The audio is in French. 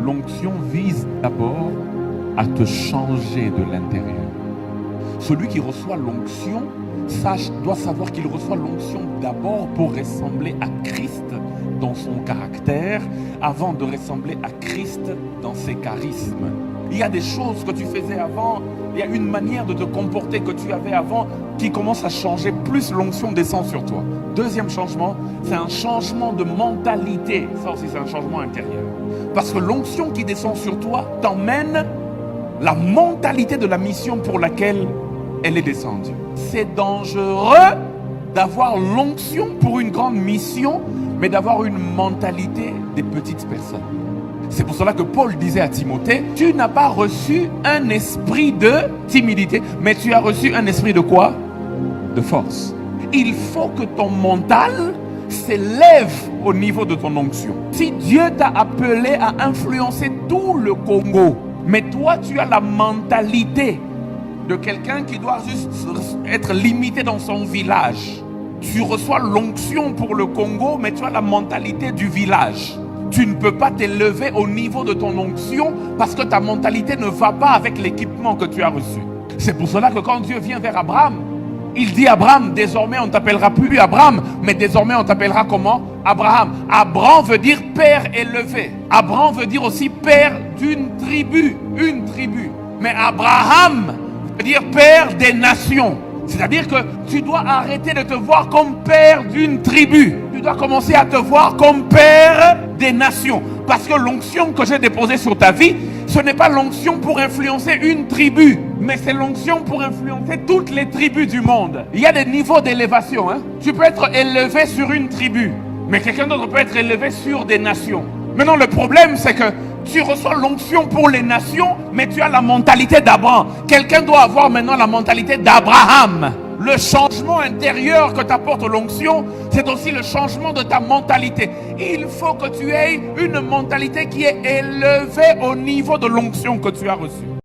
L'onction vise d'abord à te changer de l'intérieur. Celui qui reçoit l'onction doit savoir qu'il reçoit l'onction d'abord pour ressembler à Christ dans son caractère, avant de ressembler à Christ dans ses charismes. Il y a des choses que tu faisais avant, il y a une manière de te comporter que tu avais avant qui commence à changer, plus l'onction descend sur toi. Deuxième changement, c'est un changement de mentalité. Ça aussi, c'est un changement intérieur. Parce que l'onction qui descend sur toi t'emmène la mentalité de la mission pour laquelle elle est descendue. C'est dangereux d'avoir l'onction pour une grande mission, mais d'avoir une mentalité des petites personnes. C'est pour cela que Paul disait à Timothée, tu n'as pas reçu un esprit de timidité, mais tu as reçu un esprit de quoi? De force. Il faut que ton mental s'élève au niveau de ton onction. Si Dieu t'a appelé à influencer tout le Congo, mais toi tu as la mentalité de quelqu'un qui doit juste être limité dans son village. Tu reçois l'onction pour le Congo, mais tu as la mentalité du village. Tu ne peux pas t'élever au niveau de ton onction parce que ta mentalité ne va pas avec l'équipement que tu as reçu. C'est pour cela que quand Dieu vient vers Abraham, il dit à Abraham, désormais on ne t'appellera plus Abraham, mais désormais on t'appellera comment? Abraham. Abraham veut dire père élevé. Abraham veut dire aussi père d'une tribu, une tribu. Mais Abraham veut dire père des nations. C'est-à-dire que tu dois arrêter de te voir comme père d'une tribu. Tu dois commencer à te voir comme père des nations. Parce que l'onction que j'ai déposée sur ta vie, ce n'est pas l'onction pour influencer une tribu, mais c'est l'onction pour influencer toutes les tribus du monde. Il y a des niveaux d'élévation. Tu peux être élevé sur une tribu, mais quelqu'un d'autre peut être élevé sur des nations. Maintenant, le problème, c'est que tu reçois l'onction pour les nations, mais tu as la mentalité d'Abraham. Quelqu'un doit avoir maintenant la mentalité d'Abraham. Le changement intérieur que t'apporte l'onction, c'est aussi le changement de ta mentalité. Il faut que tu aies une mentalité qui est élevée au niveau de l'onction que tu as reçue.